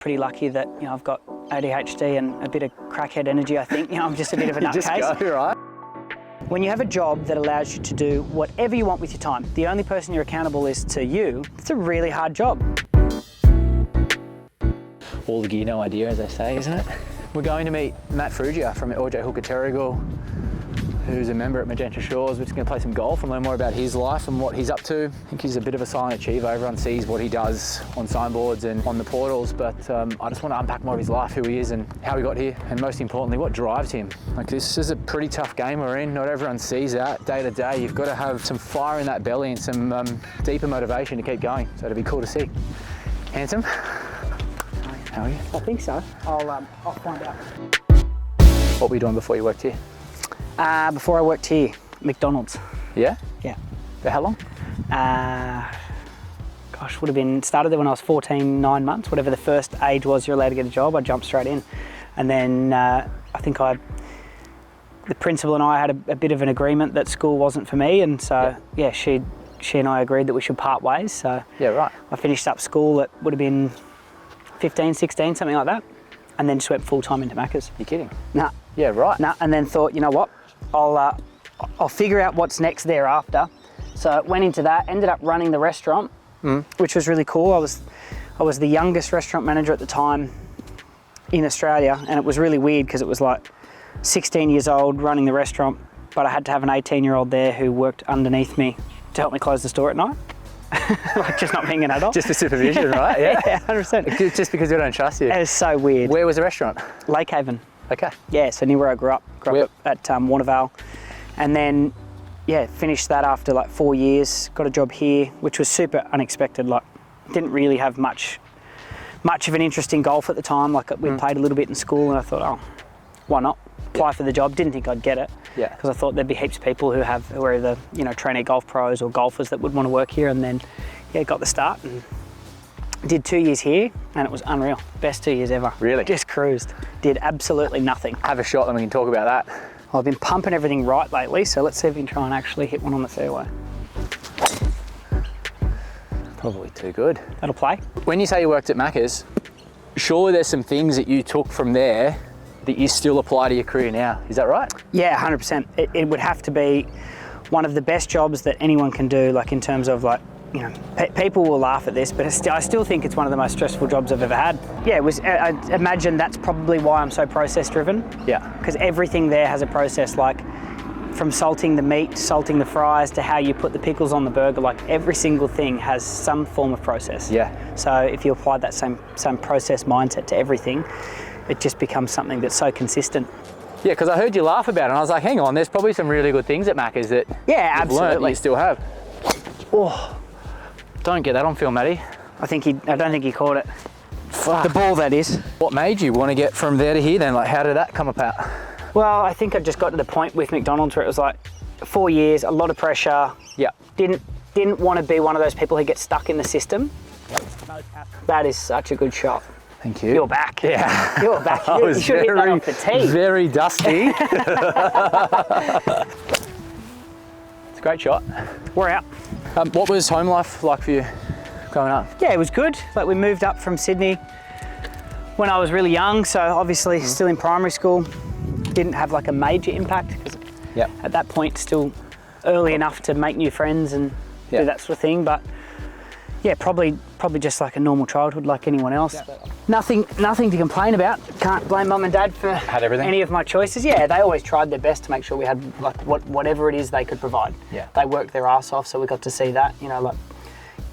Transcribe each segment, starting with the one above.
Pretty lucky that, you know, I've got ADHD and a bit of crackhead energy, I think. You know, I'm just a bit of a nutcase. Just go, right? When you have a job that allows you to do whatever you want with your time, the only person you're accountable is to you, it's a really hard job. All the gear, no idea, as they say, isn't it? We're going to meet Matt Farrugia from Hooker Terrigal, who's a member at Magenta Shores. We're just going to play some golf and learn more about his life and what he's up to. I think he's a bit of a silent achiever. Everyone sees what he does on signboards and on the portals, but I just want to unpack more of his life, who he is and how he got here, and most importantly, what drives him. Like, this is a pretty tough game we're in. Not everyone sees that day to day. You've got to have some fire in that belly and some deeper motivation to keep going. So it'd be cool to see. Handsome? How are you? I think so. I'll find out. What were you doing before you worked here? Before I worked here, McDonald's. Yeah? Yeah. For how long? Gosh, would have been, started there when I was 14, 9 months, whatever the first age was you're allowed to get a job, I jumped straight in. And then I think the principal and I had a bit of an agreement that school wasn't for me, and so yeah, she and I agreed that we should part ways. So yeah, right. I finished up school at, would have been 15, 16, something like that, and then just went full-time into Macca's. You're kidding? Nah. Yeah, right. Nah, and then thought, you know what, I'll figure out what's next thereafter. So went into that, ended up running the restaurant, which was really cool. I was the youngest restaurant manager at the time in Australia, and it was really weird because it was like 16 years old running the restaurant, but I had to have an 18-year-old there who worked underneath me to help me close the store at night. Like, just not being an adult. Just for supervision, right? Yeah, yeah, 100%. Just because they don't trust you. It was so weird. Where was the restaurant? Lake Haven. Okay. Yeah, so near where I grew up. Grew up at Warnervale. And then, yeah, finished that after like 4 years. Got a job here, which was super unexpected. Like, didn't really have much of an interest in golf at the time. Like, we played a little bit in school, and I thought, oh, why not? Apply for the job. Didn't think I'd get it. Yeah. Because I thought there'd be heaps of people who are either, you know, trainee golf pros or golfers that would want to work here, and then, yeah, got the start and did 2 years here, and it was unreal. Best 2 years ever. Really? Just cruised. Did absolutely nothing. Have a shot, then we can talk about that. Well, I've been pumping everything right lately, so let's see if we can try and actually hit one on the fairway. Probably too good. That'll play. When you say you worked at Macca's, surely there's some things that you took from there that you still apply to your career now. Is that right? Yeah, 100%. It would have to be one of the best jobs that anyone can do, like in terms of, like, you know, people will laugh at this, but I still think it's one of the most stressful jobs I've ever had. Yeah, it was. I imagine that's probably why I'm so process driven. Yeah. Because everything there has a process, like from salting the meat, salting the fries, to how you put the pickles on the burger. Like, every single thing has some form of process. Yeah. So if you apply that same process mindset to everything, it just becomes something that's so consistent. Yeah, because I heard you laugh about it, and I was like, hang on, there's probably some really good things at Macca's that you've learned that you still have. Oh, don't get that on film, Matty. I don't think he caught it. Fuck. The ball, that is. What made you want to get from there to here then? Like, how did that come about? Well, I think I just got to the point with McDonald's where it was like 4 years, a lot of pressure. Yeah. Didn't want to be one of those people who get stuck in the system. That is such a good shot. Thank you. You're back. Yeah. You're back. You should hit that on fatigue. Very dusty. It's a great shot. We're out. What was home life like for you growing up? Yeah, it was good. Like, we moved up from Sydney when I was really young, so obviously still in primary school. Didn't have like a major impact because at that point still early enough to make new friends and do that sort of thing. But yeah, probably just like a normal childhood like anyone else. Yeah. Nothing to complain about. Can't blame mum and dad for any of my choices. Yeah, they always tried their best to make sure we had like whatever it is they could provide. Yeah. They worked their ass off, so we got to see that. You know, like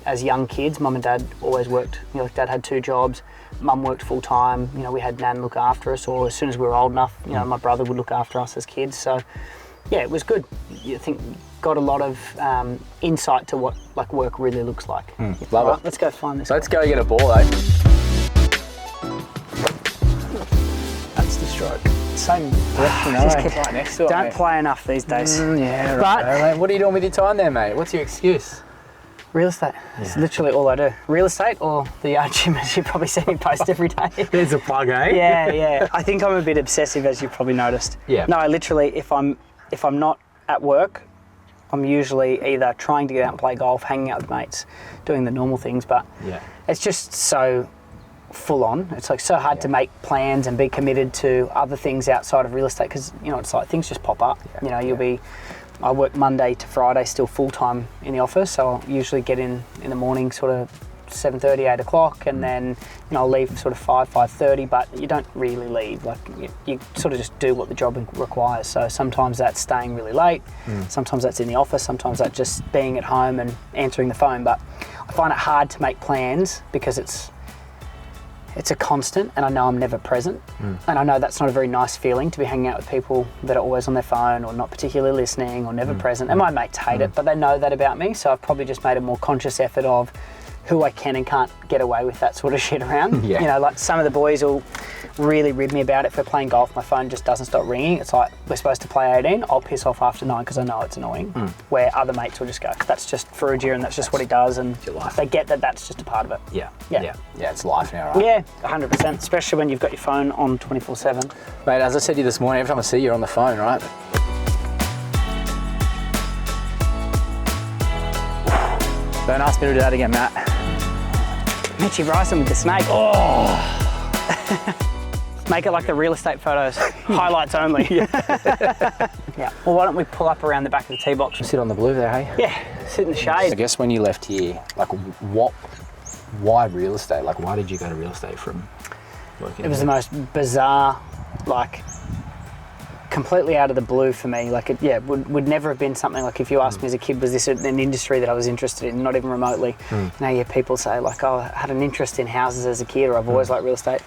as young kids, mum and dad always worked. You know, like dad had 2 jobs, mum worked full time. You know, we had nan look after us, or as soon as we were old enough, you know, my brother would look after us as kids. So yeah, it was good. I think got a lot of insight to what like work really looks like. Love it. Let's go find this. Let's go get a ball, eh? That's the stroke. Same direction, just keep right next to it. Don't play enough these days. Yeah, right. Mate. What are you doing with your time there, mate? What's your excuse? Real estate. It's literally all I do. Real estate or the gym, as you probably see me post every day. There's a plug, eh? Yeah. I think I'm a bit obsessive, as you've probably noticed. Yeah. No, I literally, if I'm not at work, I'm usually either trying to get out and play golf, hanging out with mates, doing the normal things, but it's just so full on. It's like so hard to make plans and be committed to other things outside of real estate because, you know, it's like things just pop up. You know, I work Monday to Friday still full time in the office, so I'll usually get in the morning sort of 7:30, 8 o'clock, and then, you know, I'll leave sort of 5:30, but you don't really leave. Like you sort of just do what the job requires. So sometimes that's staying really late, sometimes that's in the office, sometimes that's just being at home and answering the phone. But I find it hard to make plans because it's a constant, and I know I'm never present. And I know that's not a very nice feeling to be hanging out with people that are always on their phone or not particularly listening or never present. And my mates hate it, but they know that about me. So I've probably just made a more conscious effort of who I can and can't get away with that sort of shit around. You know, like some of the boys will really rib me about it. If we're playing golf, my phone just doesn't stop ringing. It's like, we're supposed to play 18, I'll piss off after 9 because I know it's annoying. Where other mates will just go, that's just Farrugia and that's just what he does, and they get that that's just a part of it. Yeah, it's life now, right? Yeah, 100%, especially when you've got your phone on 24/7. Mate, as I said to you this morning, every time I see you, you're on the phone, right? Don't ask me to do that again, Matt. Mitchy Bryson with the snake. Oh! Make it like the real estate photos, highlights only. Yeah. Well, why don't we pull up around the back of the tee box? Sit on the blue there, hey? Yeah, sit in the shade. I guess when you left here, like why real estate? Like why did you go to real estate from working? It was the most bizarre, like completely out of the blue for me. Like it would never have been something like if you asked me as a kid, was this an industry that I was interested in? Not even remotely. Now you hear people say like, oh, I had an interest in houses as a kid, or I've always liked real estate.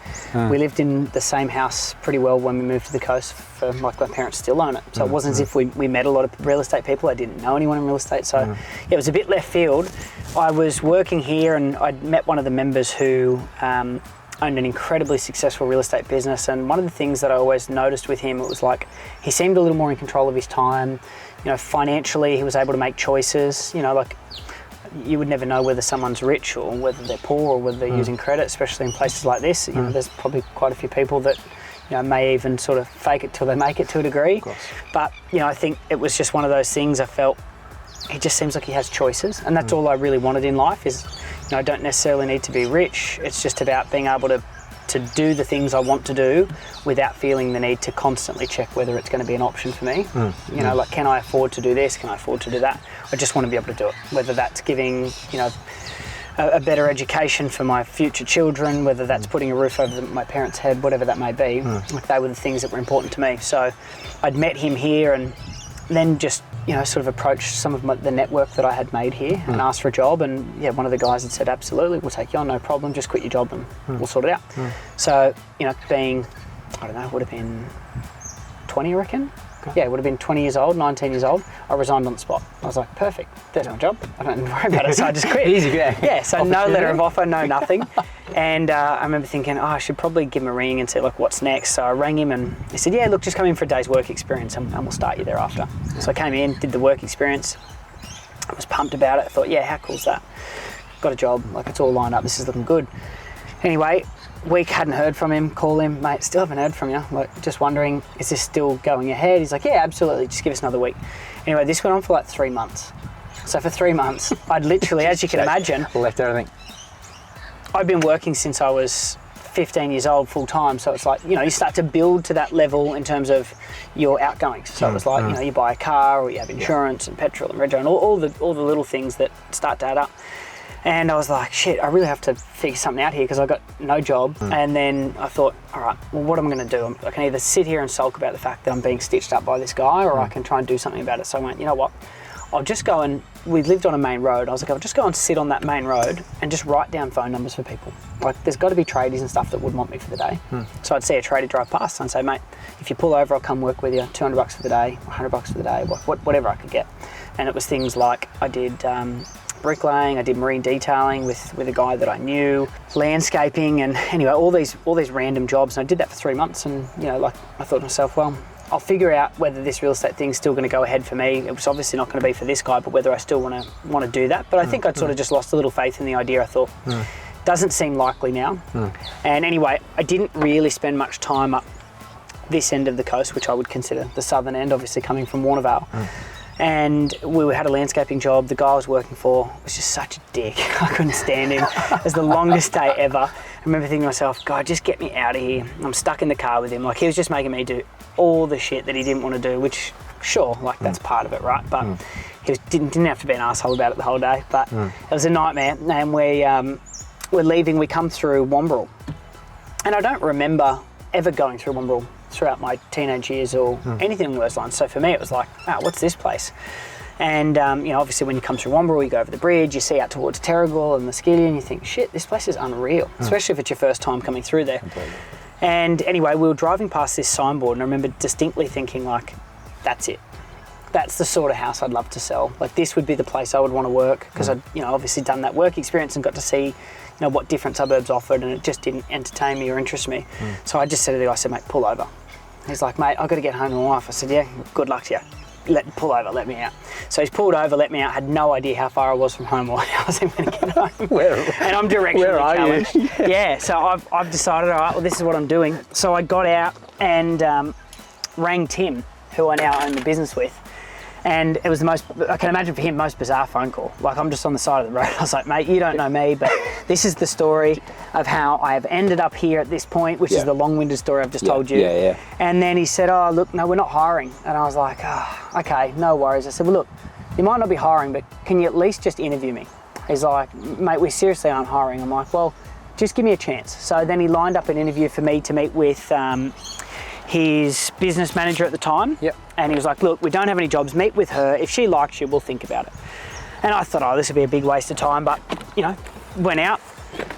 We lived in the same house pretty well when we moved to the coast for, like, my parents still own it. So it wasn't as if we met a lot of real estate people. I didn't know anyone in real estate. So it was a bit left field. I was working here and I'd met one of the members who owned an incredibly successful real estate business, and one of the things that I always noticed with him, it was like he seemed a little more in control of his time. You know, financially he was able to make choices. You know, like you would never know whether someone's rich or whether they're poor or whether they're using credit, especially in places like this. You know, there's probably quite a few people that, you know, may even sort of fake it till they make it to a degree. But, you know, I think it was just one of those things. I felt he just seems like he has choices, and that's all I really wanted in life is, you know, I don't necessarily need to be rich. It's just about being able to do the things I want to do without feeling the need to constantly check whether it's going to be an option for me. You know, like, can I afford to do this? Can I afford to do that? I just want to be able to do it, whether that's giving, you know, a better education for my future children, whether that's putting a roof over my parents' head, whatever that may be. Like, they were the things that were important to me. So I'd met him here and then just, you know, sort of approached some of the network that I had made here and asked for a job. And yeah, one of the guys had said, absolutely, we'll take you on, no problem, just quit your job and we'll sort it out. So, you know, being, I don't know, would have been 20, I reckon. Yeah, would have been 20 years old, 19 years old. I resigned on the spot. I was like, perfect, there's my job. I don't need to worry about it, so I just quit. Easy, yeah. Yeah, so no letter of offer, no nothing. And I remember thinking, oh, I should probably give him a ring and say, like, what's next? So I rang him and he said, yeah, look, just come in for a day's work experience and we'll start you thereafter. So I came in, did the work experience. I was pumped about it. I thought, yeah, how cool's that? Got a job, like, it's all lined up, this is looking good. Anyway, week, hadn't heard from him, call him, mate, still haven't heard from you. Like, just wondering, is this still going ahead? He's like, yeah, absolutely, just give us another week. Anyway, this went on for like 3 months. So for 3 months, I'd literally, as you can imagine, left everything. I'd been working since I was 15 years old full time. So it's like, you know, you start to build to that level in terms of your outgoings. So it was like, you know, you buy a car or you have insurance and petrol and rego and all the little things that start to add up. And I was like, shit, I really have to figure something out here because I got no job. And then I thought, all right, well, what am I going to do? I can either sit here and sulk about the fact that I'm being stitched up by this guy, or I can try and do something about it. So I went, you know what? I'll just go and, we lived on a main road. I was like, I'll just go and sit on that main road and just write down phone numbers for people. Like, there's got to be tradies and stuff that would want me for the day. So I'd see a tradie drive past and say, mate, if you pull over, I'll come work with you. $200 for the day, $100 for the day, whatever I could get. And it was things like I did bricklaying, I did marine detailing with a guy that I knew, landscaping, and anyway, all these random jobs. And I did that for 3 months, and, you know, like, I thought to myself, well, I'll figure out whether this real estate thing's still going to go ahead for me. It was obviously not going to be for this guy, but whether I still want to do that. But I think I'd sort of just lost a little faith in the idea. I thought, doesn't seem likely now. And anyway, I didn't really spend much time up this end of the coast, which I would consider the southern end, obviously coming from Warnervale. And we had a landscaping job. The guy I was working for was just such a dick. I couldn't stand him. It was the longest day ever. I remember thinking to myself, God, just get me out of here. I'm stuck in the car with him. Like, he was just making me do all the shit that he didn't want to do, which, sure, like, that's part of it, right? But he didn't have to be an asshole about it the whole day. But it was a nightmare. And we're leaving, we come through Womberall. And I don't remember ever going through Womberall throughout my teenage years or anything along those lines. So for me, it was like, what's this place? And, obviously when you come through Womberall, you go over the bridge, you see out towards Terrigal and the Skiddy, and you think, shit, this place is unreal, especially if it's your first time coming through there. Completely. And anyway, we were driving past this signboard, and I remember distinctly thinking, like, that's it. That's the sort of house I'd love to sell. Like, this would be the place I would want to work, because I'd, obviously done that work experience and got to see, what different suburbs offered, and it just didn't entertain me or interest me. So I just said to the guy, I said, mate, pull over. He's like, mate, I've got to get home to my wife. I said, yeah, good luck to you. Pull over, let me out. So he's pulled over, let me out, had no idea how far I was from home or how I was even going to get home. And I'm directionally challenged. Yeah, so I've decided, all right, well, this is what I'm doing. So I got out and rang Tim, who I now own the business with. And it was the most, I can imagine for him, most bizarre phone call. Like, I'm just on the side of the road. I was like, mate, you don't know me, but this is the story of how I have ended up here at this point, which is the long-winded story I've just told you. And then he said, oh, look, no, we're not hiring. And I was like, oh, okay, no worries. I said, well, look, you might not be hiring, but can you at least just interview me? He's like, mate, we seriously aren't hiring. I'm like, well, just give me a chance. So then he lined up an interview for me to meet with his business manager at the time. And he was like, look, we don't have any jobs, meet with her. If she likes you, we'll think about it. And I thought, oh, this would be a big waste of time. But, went out,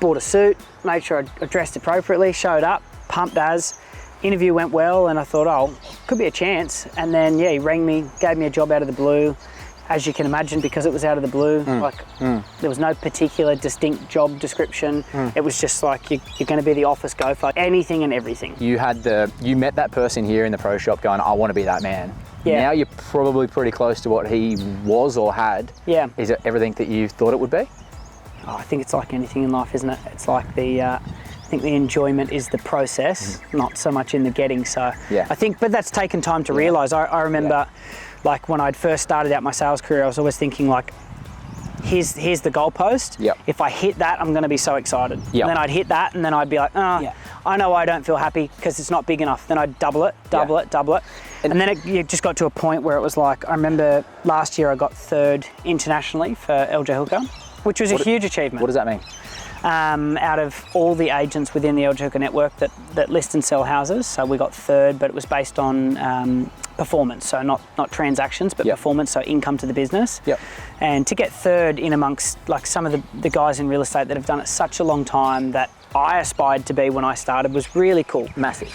bought a suit, made sure I dressed appropriately, showed up, pumped as. Interview went well, and I thought, oh, could be a chance. And then, he rang me, gave me a job out of the blue. As you can imagine, because it was out of the blue, there was no particular distinct job description. It was just like, you're going to be the office gopher, anything and everything. You met that person here in the pro shop going, I want to be that man. Now you're probably pretty close to what he was or had. Is it everything that you thought it would be? Oh, I think it's like anything in life, isn't it? It's like I think the enjoyment is the process, not so much in the getting. So I think, but that's taken time to realise. I remember, like, when I'd first started out my sales career, I was always thinking, like, here's the goalpost. If I hit that, I'm going to be so excited. And then I'd hit that, and then I'd be like, I know I don't feel happy because it's not big enough. Then I'd double it. And then it just got to a point where it was like, I remember last year I got 3rd internationally for LJ Hooker, which was a huge achievement. What does that mean? Out of all the agents within the LJ Hooker network that list and sell houses. So we got 3rd, but it was based on performance. So not transactions, but performance, so income to the business. And to get 3rd in amongst, like, some of the guys in real estate that have done it such a long time that I aspired to be when I started was really cool. Massive.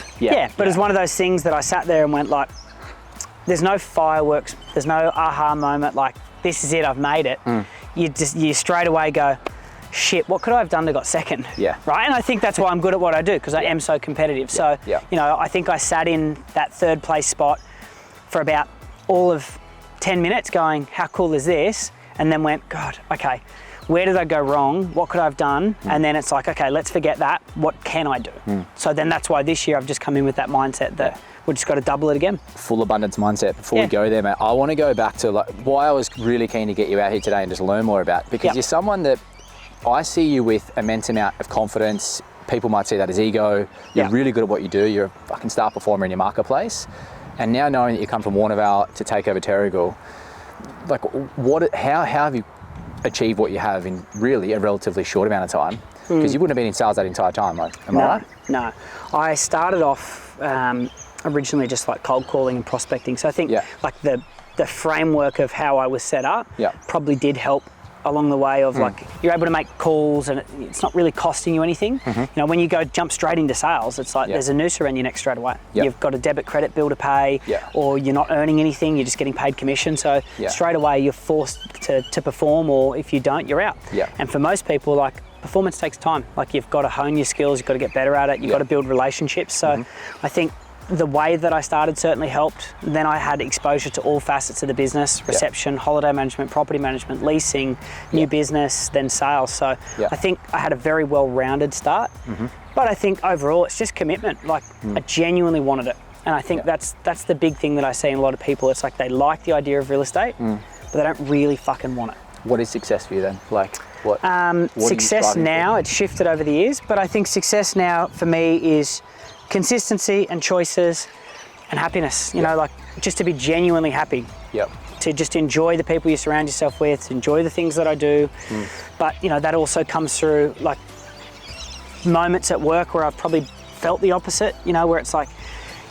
But it's one of those things that I sat there and went, like, there's no fireworks, there's no aha moment, like, this is it, I've made it. You straight away go, shit, what could I have done to got 2nd? Right? And I think that's why I'm good at what I do, because I am so competitive. So, I think I sat in that 3rd place spot for about all of 10 minutes going, how cool is this? And then went, God, okay, where did I go wrong? What could I have done? And then it's like, okay, let's forget that. What can I do? So then that's why this year I've just come in with that mindset that we've just got to double it again. Full abundance mindset. Before we go there, mate, I want to go back to, like, why I was really keen to get you out here today and just learn more about, because you're someone that I see you with immense amount of confidence. People might see that as ego. You're really good at what you do. You're a fucking star performer in your marketplace. And now knowing that you come from Warnervale to take over Terrigal, like, how have you achieved what you have in really a relatively short amount of time? Because you wouldn't have been in sales that entire time, like, am I right? No. I started off originally just like cold calling and prospecting. So I think like the framework of how I was set up probably did help along the way of like, you're able to make calls and it's not really costing you anything. When you go jump straight into sales, it's like there's a noose around your neck straight away. You've got a debit credit bill to pay, or you're not earning anything, you're just getting paid commission. So straight away you're forced to perform, or if you don't, you're out. And for most people, like, performance takes time. Like, you've got to hone your skills, you've got to get better at it, you've got to build relationships. So I think the way that I started certainly helped. Then I had exposure to all facets of the business: reception, holiday management, property management, leasing, new business, then sales. So I think I had a very well-rounded start. But I think overall it's just commitment. Like, I genuinely wanted it. And I think that's the big thing that I see in a lot of people. It's like they like the idea of real estate, but they don't really fucking want it. What is success for you then? Like what Success now, it's shifted over the years, but I think success now for me is consistency and choices and happiness, you know, like just to be genuinely happy. Yep. To just enjoy the people you surround yourself with, enjoy the things that I do. But, you know, that also comes through like moments at work where I've probably felt the opposite, you know, where it's like,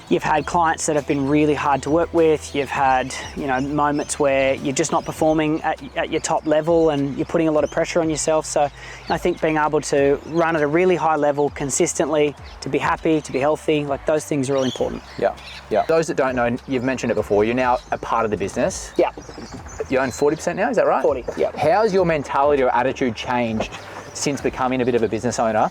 you've had clients that have been really hard to work with. You've had, you know, moments where you're just not performing at your top level and you're putting a lot of pressure on yourself. So I think being able to run at a really high level consistently, to be happy, to be healthy, like those things are really important. Yeah, yeah. Those that don't know, you've mentioned it before, you're now a part of the business. Yeah. You own 40% now, is that right? 40, yeah. How's your mentality or attitude changed since becoming a bit of a business owner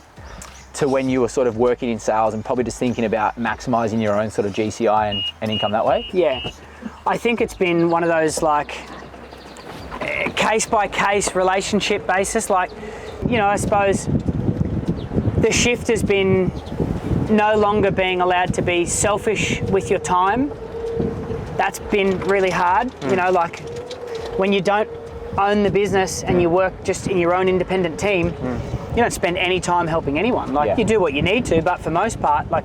to when you were sort of working in sales and probably just thinking about maximising your own sort of GCI and income that way? Yeah, I think it's been one of those like case by case relationship basis. Like, you know, I suppose the shift has been no longer being allowed to be selfish with your time. That's been really hard, you know, like when you don't own the business and you work just in your own independent team, you don't spend any time helping anyone. Like you do what you need to, but for most part, like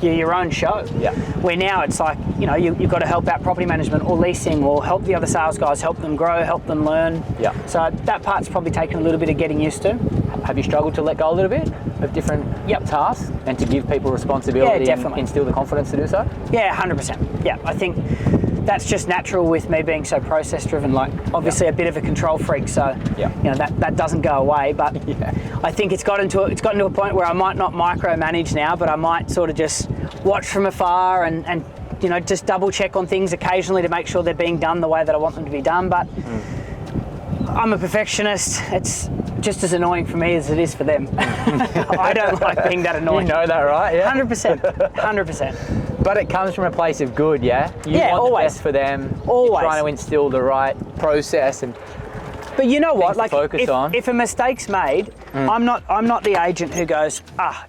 you're your own show. Yeah. Where now it's like, you know, you've got to help out property management or leasing or help the other sales guys, help them grow, help them learn. Yeah. So that part's probably taken a little bit of getting used to. Have you struggled to let go a little bit of different tasks and to give people responsibility and instill the confidence to do so? Yeah, 100%. Yeah, I think that's just natural with me being so process driven, like obviously a bit of a control freak, so you know that doesn't go away, but I think it's gotten to a point where I might not micromanage now, but I might sort of just watch from afar and you know, just double check on things occasionally to make sure they're being done the way that I want them to be done. But I'm a perfectionist. It's just as annoying for me as it is for them. I don't like being that annoying. You know that, right? Yeah. 100%. 100%. But it comes from a place of good, yeah? You want always. the best for them. Always. You're trying to instill the right process and but you know what? Like if a mistake's made, I'm not the agent who goes,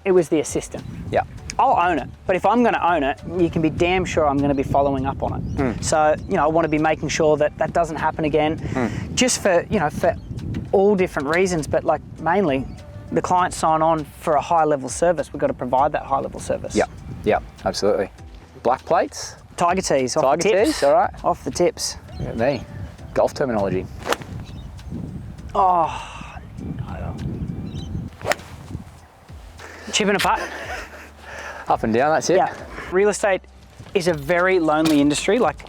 it was the assistant. Yeah. I'll own it. But if I'm going to own it, you can be damn sure I'm going to be following up on it. So, you know, I want to be making sure that that doesn't happen again. Just for, you know, for all different reasons, but like mainly the clients sign on for a high level service. We've got to provide that high level service. Yeah. Yeah, absolutely. Black plates? Tiger tees, off the tips. Tiger tees, all right. Off the tips. Look at me. Golf terminology. Oh, no. Chip and a putt. Up and down, that's it. Yeah. Real estate is a very lonely industry. Like,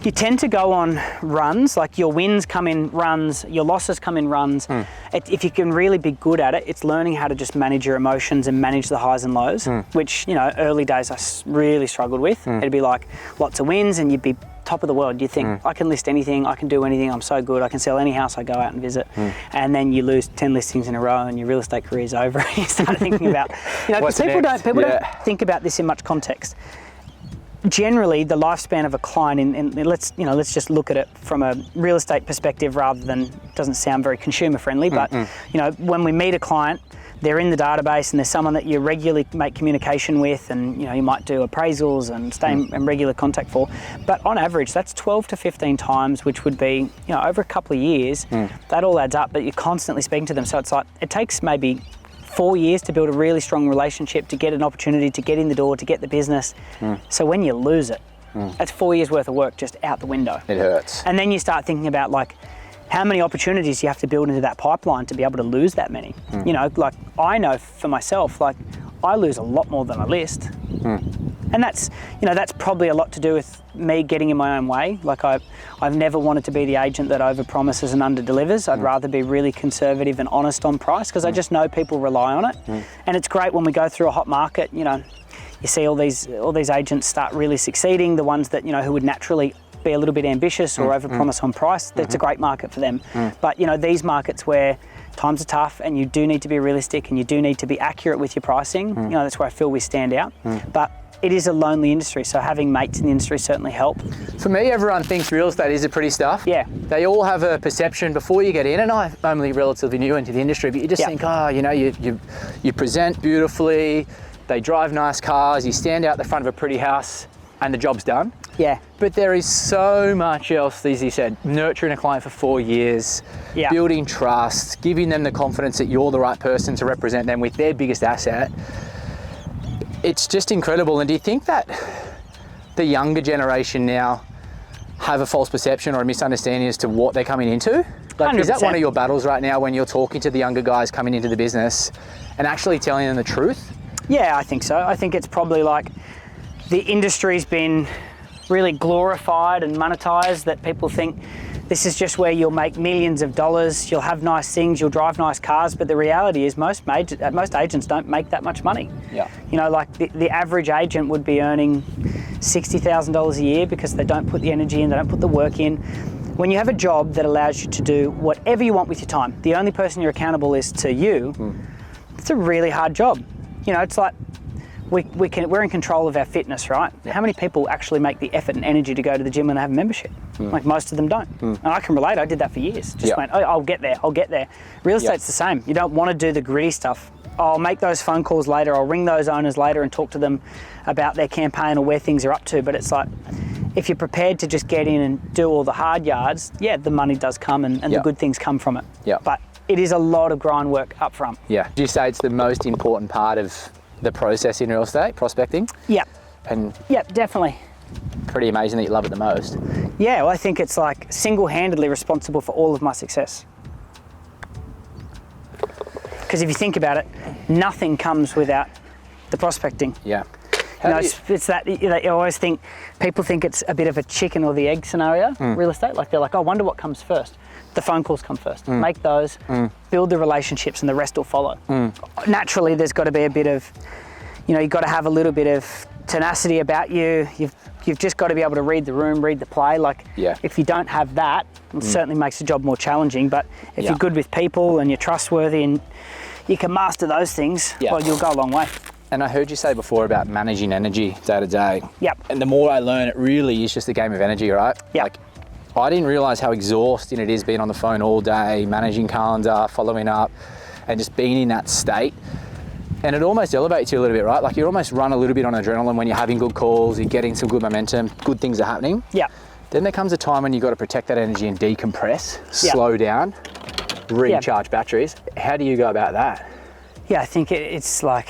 you tend to go on runs, like your wins come in runs, your losses come in runs. If you can really be good at it, it's learning how to just manage your emotions and manage the highs and lows, which, you know, early days I really struggled with. It'd be like lots of wins and you'd be top of the world. You'd think, I can list anything, I can do anything, I'm so good, I can sell any house I go out and visit. And then you lose 10 listings in a row and your real estate career's over. You start thinking about, you know, because people don't think about this in much context. Generally, the lifespan of a client, and let's just look at it from a real estate perspective rather than, doesn't sound very consumer friendly, but you know, when we meet a client, they're in the database and there's someone that you regularly make communication with, and you know, you might do appraisals and stay in regular contact for. But on average, that's 12 to 15 times, which would be, you know, over a couple of years, that all adds up, but you're constantly speaking to them. So it's like, it takes maybe 4 years to build a really strong relationship, to get an opportunity, to get in the door, to get the business. So when you lose it, that's 4 years worth of work just out the window. It hurts. And then you start thinking about like, how many opportunities you have to build into that pipeline to be able to lose that many. You know, like I know for myself, like I lose a lot more than I list. And that's, you know, that's probably a lot to do with me getting in my own way. Like I've never wanted to be the agent that overpromises and underdelivers. I'd rather be really conservative and honest on price, because I just know people rely on it. And it's great when we go through a hot market, you know, you see all these agents start really succeeding, the ones that, you know, who would naturally be a little bit ambitious or overpromise on price. That's a great market for them. But, you know, these markets where times are tough and you do need to be realistic and you do need to be accurate with your pricing, you know, that's where I feel we stand out. But it is a lonely industry, so having mates in the industry certainly help. For me, everyone thinks real estate is the pretty stuff. Yeah. They all have a perception before you get in, and I'm only relatively new into the industry, but you just think, oh, you know, you present beautifully, they drive nice cars, you stand out the front of a pretty house, and the job's done. Yeah. But there is so much else, as you said, nurturing a client for 4 years, building trust, giving them the confidence that you're the right person to represent them with their biggest asset. It's just incredible. And do you think that the younger generation now have a false perception or a misunderstanding as to what they're coming into? Like, is that one of your battles right now when you're talking to the younger guys coming into the business and actually telling them the truth? Yeah, I think so. I think it's probably like the industry's been really glorified and monetized, that people think this is just where you'll make millions of dollars, you'll have nice things, you'll drive nice cars, but the reality is most agents don't make that much money. Yeah. You know, like the average agent would be earning $60,000 a year because they don't put the energy in, they don't put the work in. When you have a job that allows you to do whatever you want with your time, the only person you're accountable is to you, it's a really hard job. You know, it's like we're in control of our fitness, right? Yeah. How many people actually make the effort and energy to go to the gym when they have a membership? Like, most of them don't. And I can relate, I did that for years. Just went, oh, I'll get there. Real estate's the same. You don't want to do the gritty stuff. I'll make those phone calls later, I'll ring those owners later and talk to them about their campaign or where things are up to. But it's like, if you're prepared to just get in and do all the hard yards, the money does come and the good things come from it. But it is a lot of grind work up front. Do you say it's the most important part of the process in real estate, prospecting? And definitely. Pretty amazing that you love it the most. Yeah, well, I think it's like single-handedly responsible for all of my success. Because if you think about it, nothing comes without the prospecting. Yeah. You know, it's that, you always think, people think it's a bit of a chicken or the egg scenario, real estate. Like, they're like, oh, I wonder what comes first. The phone calls come first. Make those, build the relationships, and the rest will follow. Naturally, there's got to be a bit of, you know, you've got to have a little bit of tenacity about you. You've just got to be able to read the room, read the play. Like, if you don't have that, it certainly makes the job more challenging. But if you're good with people and you're trustworthy and you can master those things, well, you'll go a long way. And I heard you say before about managing energy day to day. And the more I learn, it really is just a game of energy, right? Like, I didn't realise how exhausting it is being on the phone all day, managing calendar, following up, and just being in that state. And it almost elevates you a little bit, right? Like, you almost run a little bit on adrenaline when you're having good calls, you're getting some good momentum, good things are happening. Then there comes a time when you've got to protect that energy and decompress, slow down, recharge batteries. How do you go about that? I think it's like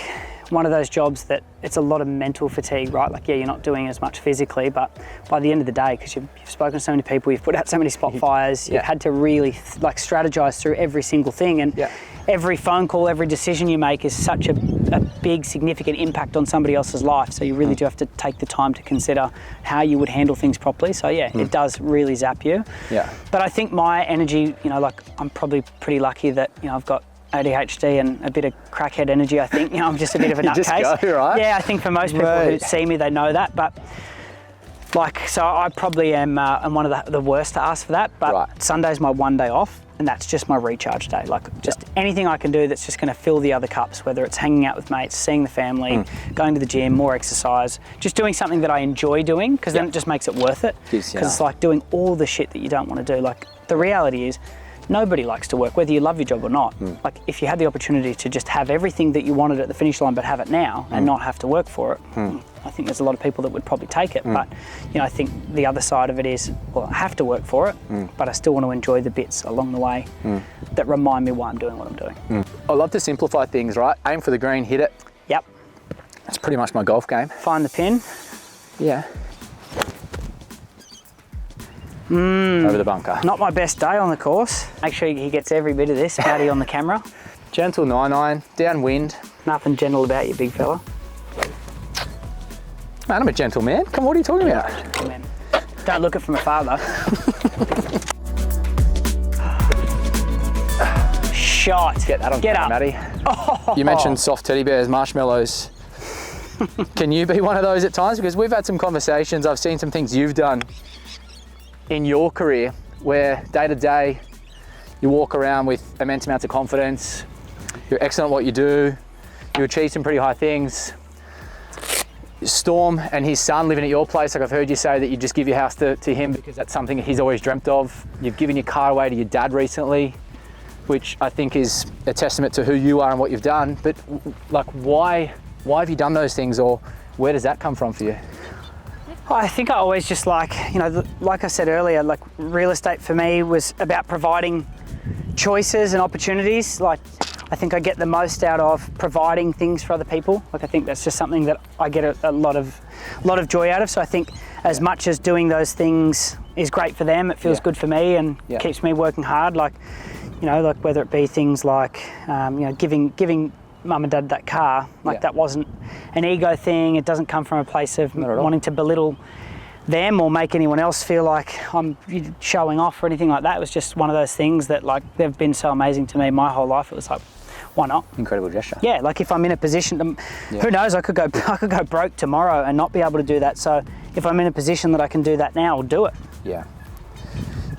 one of those jobs that it's a lot of mental fatigue, right? Like, you're not doing as much physically, but by the end of the day, because you've spoken to so many people, you've put out so many spot fires, you've had to really strategize through every single thing. And every phone call, every decision you make is such a big, significant impact on somebody else's life. So you really do have to take the time to consider how you would handle things properly. So it does really zap you. But I think my energy, you know, like, I'm probably pretty lucky that, you know, I've got ADHD and a bit of crackhead energy, I think. You know, I'm just a bit of a nutcase. Go, right? Yeah, I think for most people who see me, they know that. But like, so I probably am I'm one of the worst to ask for that. But Sunday's my one day off, and that's just my recharge day. Like, just anything I can do that's just going to fill the other cups, whether it's hanging out with mates, seeing the family, going to the gym, more exercise, just doing something that I enjoy doing, because then it just makes it worth it. Because it's like doing all the shit that you don't want to do. Like, the reality is, nobody likes to work, whether you love your job or not. Like, if you had the opportunity to just have everything that you wanted at the finish line, but have it now and not have to work for it, I think there's a lot of people that would probably take it. But, you know, I think the other side of it is, well, I have to work for it, but I still want to enjoy the bits along the way that remind me why I'm doing what I'm doing. I love to simplify things, right? Aim for the green, hit it. That's pretty much my golf game. Find the pin. Over the bunker. Not my best day on the course. Make sure he gets every bit of this, Matty, on the camera. Gentle 9-iron, downwind. Nothing gentle about you, big fella. Man, I'm a gentle man. Come on, what are you talking about? Gentleman. Don't look it from afar, though. Shot. Get that on camera, Matty. You mentioned soft teddy bears, marshmallows. Can you be one of those at times? Because we've had some conversations, I've seen some things you've done in your career where day to day you walk around with immense amounts of confidence, you're excellent at what you do, you achieve some pretty high things. Storm and his son living at your place, like I've heard you say that you just give your house to him because that's something he's always dreamt of. You've given your car away to your dad recently, which I think is a testament to who you are and what you've done. But like, why have you done those things, or where does that come from for you? I think I always just like, you know, like I said earlier, like real estate for me was about providing choices and opportunities. Like I think I get the most out of providing things for other people. Like I think that's just something that I get a lot of joy out of. So I think as much as doing those things is great for them, it feels good for me and keeps me working hard. Like, you know, like whether it be things like, you know, giving mum and dad that car, like that wasn't an ego thing. It doesn't come from a place of wanting to belittle them or make anyone else feel like I'm showing off or anything like that. It was just one of those things that, like, they've been so amazing to me my whole life. It was like, why not? Incredible gesture. Yeah, like if I'm in a position to, who knows, I could go broke tomorrow and not be able to do that. So if I'm in a position that I can do that now, I'll do it. Yeah,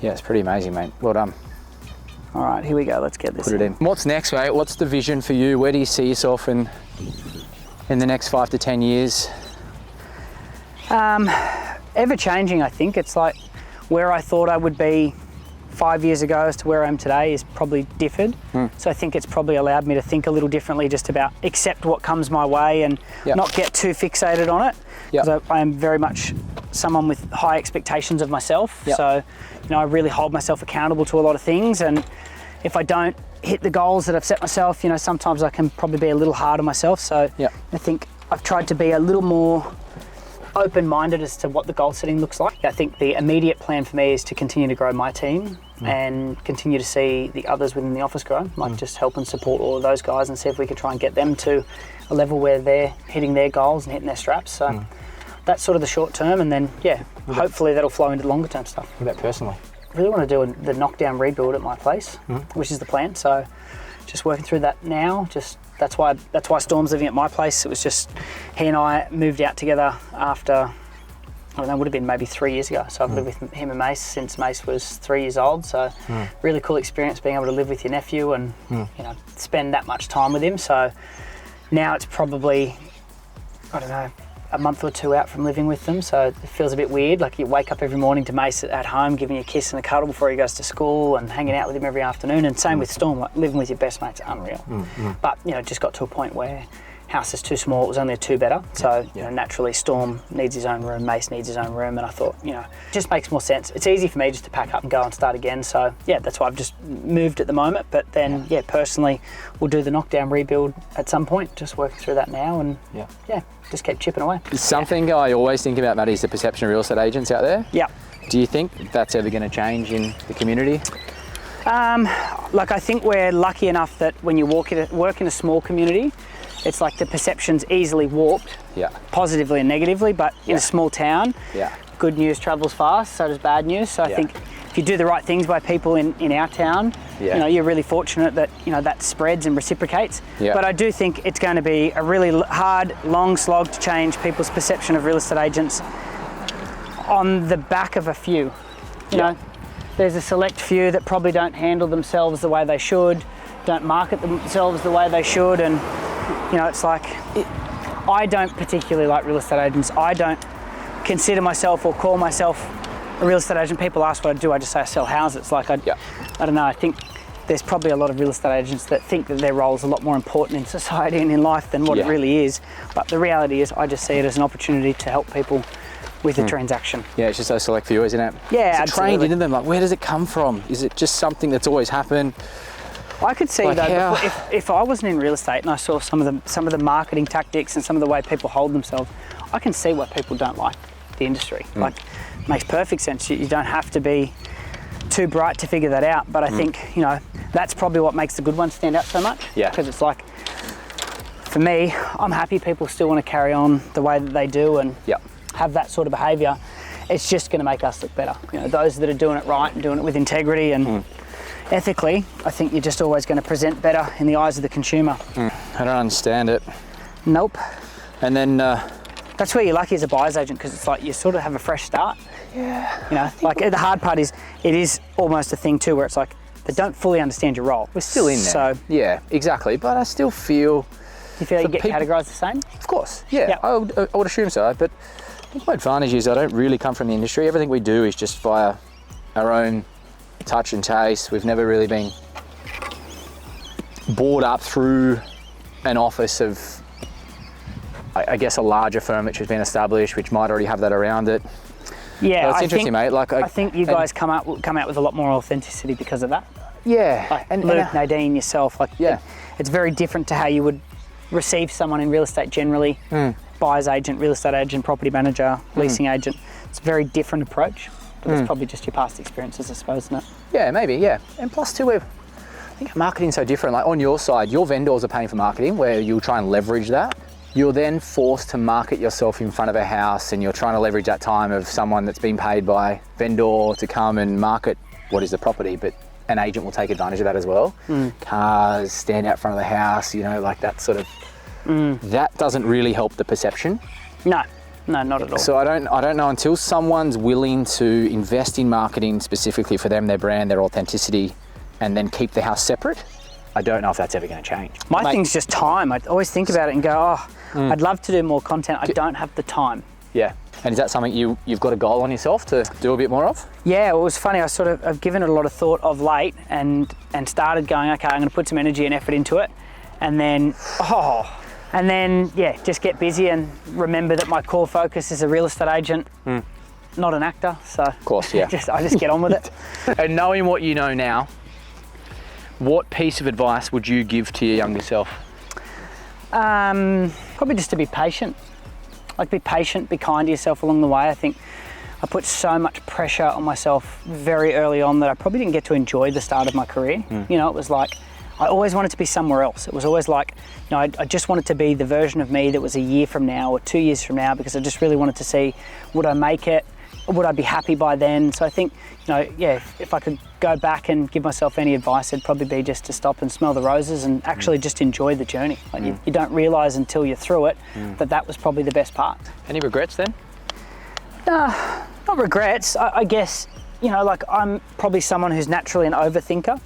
it's pretty amazing, mate. Well done. All right, here we go. Let's get this. Put it in. What's next, mate? What's the vision for you? Where do you see yourself in the next 5 to 10 years? Ever changing, I think. It's like where I thought I would be 5 years ago as to where I am today is probably differed. So I think it's probably allowed me to think a little differently, just about accept what comes my way and not get too fixated on it. Because I am very much someone with high expectations of myself. So, you know, I really hold myself accountable to a lot of things, and if I don't hit the goals that I've set myself, you know, sometimes I can probably be a little hard on myself. So I think I've tried to be a little more open-minded as to what the goal setting looks like. I think the immediate plan for me is to continue to grow my team and continue to see the others within the office grow, like just help and support all of those guys and see if we could try and get them to a level where they're hitting their goals and hitting their straps. So that's sort of the short term, and then hopefully that'll flow into longer term stuff. What about personally? I really want to do the knockdown rebuild at my place, which is the plan. So just working through that now. Just that's why Storm's living at my place. It was just he and I moved out together after, I don't know, it would have been maybe 3 years ago. So I've lived with him and Mace since Mace was 3 years old. So really cool experience being able to live with your nephew and you know, spend that much time with him. So now it's probably, I don't know, a month or two out from living with them, so it feels a bit weird. Like you wake up every morning to Mace at home, giving you a kiss and a cuddle before he goes to school, and hanging out with him every afternoon. And same with Storm, like living with your best mate's unreal. But you know, just got to a point where house is too small. It was only a 2-bedder, so you know, naturally Storm needs his own room, Mace needs his own room, and I thought, you know, it just makes more sense. It's easy for me just to pack up and go and start again. So yeah, that's why I've just moved at the moment. But then personally, we'll do the knockdown rebuild at some point. Just working through that now, and just keep chipping away. Something I always think about, Matty, is the perception of real estate agents out there. Yeah. Do you think that's ever going to change in the community? Like I think we're lucky enough that when you work in a small community, it's like the perception's easily warped, positively and negatively. But in a small town, good news travels fast, so does bad news. So I think if you do the right things by people in our town, you know, you're really fortunate that, you know, that spreads and reciprocates. But I do think it's going to be a really hard, long slog to change people's perception of real estate agents on the back of a few. You know, there's a select few that probably don't handle themselves the way they should, don't market themselves the way they should, and you know, it's like, I don't particularly like real estate agents. I don't consider myself or call myself a real estate agent. People ask what I do, I just say I sell houses. Like I don't know, I think there's probably a lot of real estate agents that think that their role is a lot more important in society and in life than what it really is. But the reality is, I just see it as an opportunity to help people with a transaction. Yeah, it's just so select few, isn't it? Yeah, it's trained into them. Like, where does it come from? Is it just something that's always happened? I could see, like, though, if I wasn't in real estate and I saw some of the marketing tactics and some of the way people hold themselves, I can see why people don't like the industry. Like, it makes perfect sense. You don't have to be too bright to figure that out. But I think, you know, that's probably what makes the good ones stand out so much. Yeah. Because it's like, for me, I'm happy people still want to carry on the way that they do and have that sort of behaviour. It's just going to make us look better. You know, those that are doing it right and doing it with integrity and ethically, I think you're just always going to present better in the eyes of the consumer. I don't understand it. Nope. And then that's where you're lucky as a buyer's agent, because it's like you sort of have a fresh start. Yeah. You know, like the hard part is it is almost a thing too, where it's like they don't fully understand your role. We're still in there. So yeah, exactly. But I still feel. You feel like you get categorised the same? Of course. Yeah. Yep. I would assume so. But I think my advantage is I don't really come from the industry. Everything we do is just via our own touch and taste. We've never really been brought up through an office of I guess a larger firm which has been established, which might already have that around it. Yeah, Well, it's interesting, mate. Like, I think you guys come out with a lot more authenticity because of that. Yeah. Like Luke, Nadine, yourself, like Yeah. it's very different to how you would receive someone in real estate generally. Buyer's agent, real estate agent, property manager, leasing agent. It's a very different approach, but it's probably just your past experiences, I suppose, isn't it? Yeah, maybe, yeah. And plus too, I think marketing's so different. Like on your side, your vendors are paying for marketing where you'll try and leverage that. You're then forced to market yourself in front of a house, and you're trying to leverage that time of someone that's been paid by vendor to come and market what is the property, but an agent will take advantage of that as well. Cars, stand out front of the house, you know, like that sort of, that doesn't really help the perception. No, not at all. So I don't know, until someone's willing to invest in marketing specifically for them, their brand, their authenticity, and then keep the house separate, I don't know if that's ever going to change. My thing's just time. I always think about it and go, I'd love to do more content. I don't have the time. Yeah. And is that something you've got a goal on yourself to do a bit more of? Yeah, it was funny. I've given it a lot of thought of late and started going, okay, I'm going to put some energy and effort into it. And then, just get busy and remember that my core focus is a real estate agent, not an actor. So of course, yeah. I just get on with it. And knowing what you know now, what piece of advice would you give to your younger self? Probably just to be patient. Like, be patient, be kind to yourself along the way. I think I put so much pressure on myself very early on that I probably didn't get to enjoy the start of my career. You know, it was like, I always wanted to be somewhere else. It was always like, you know, I just wanted to be the version of me that was a year from now or 2 years from now, because I just really wanted to see, would I make it? Would I be happy by then? So I think, you know, yeah, if I could go back and give myself any advice, it'd probably be just to stop and smell the roses and actually just enjoy the journey. Like you don't realise until you're through it that was probably the best part. Any regrets then? Not regrets. I guess, you know, like I'm probably someone who's naturally an overthinker.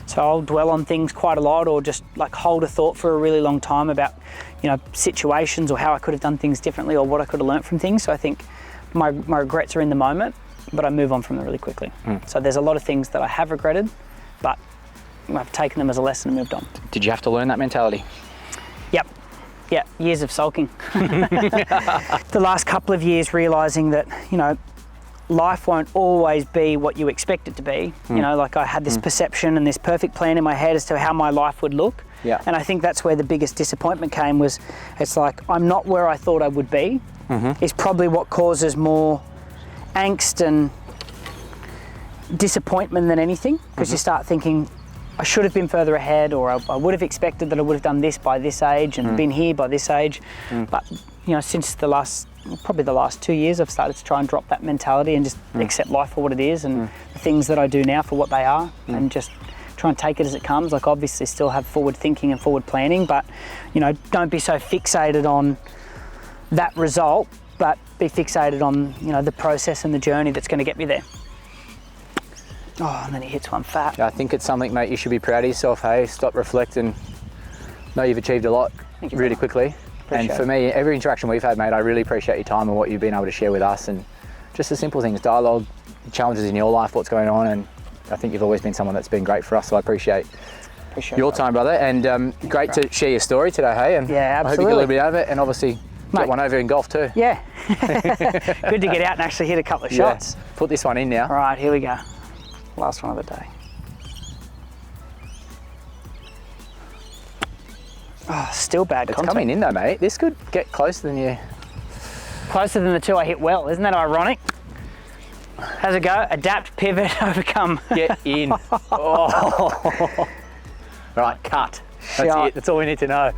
So I'll dwell on things quite a lot, or just like hold a thought for a really long time about, you know, situations or how I could have done things differently or what I could have learnt from things. So I think my regrets are in the moment, but I move on from them really quickly. So there's a lot of things that I have regretted, but I've taken them as a lesson and moved on. Did you have to learn that mentality? Yep. Yeah, years of sulking. The last couple of years realising that, you know, life won't always be what you expect it to be. You know, like I had this perception and this perfect plan in my head as to how my life would look. Yeah. And I think that's where the biggest disappointment came, was it's like, I'm not where I thought I would be, is probably what causes more angst and disappointment than anything, because you start thinking, I should have been further ahead, or I would have expected that I would have done this by this age and been here by this age. But, you know, since probably the last 2 years, I've started to try and drop that mentality and just accept life for what it is, and the things that I do now for what they are, and just try and take it as it comes. Like, obviously still have forward thinking and forward planning, but, you know, don't be so fixated on that result, but be fixated on, you know, the process and the journey that's going to get me there. Oh, and then he hits one fat. I think it's something, mate, you should be proud of yourself, hey? Stop, reflect, and know you've achieved a lot really quickly. And for me, every interaction we've had, mate, I really appreciate your time and what you've been able to share with us, and just the simple things, dialogue, challenges in your life, what's going on, and I think you've always been someone that's been great for us, so I appreciate your time, brother, and great to share your story today, hey? And yeah, absolutely. I hope you get a little bit out of it, and obviously get one over in golf too. Yeah. Good to get out and actually hit a couple of shots. Yeah. Put this one in now. All right, here we go. Last one of the day. Oh, still bad contact. It's coming in though, mate. This could get closer than you. Closer than the two I hit well. Isn't that ironic? How's it go? Adapt, pivot, overcome. Get in. Oh. All right, cut. That's it. That's all we need to know.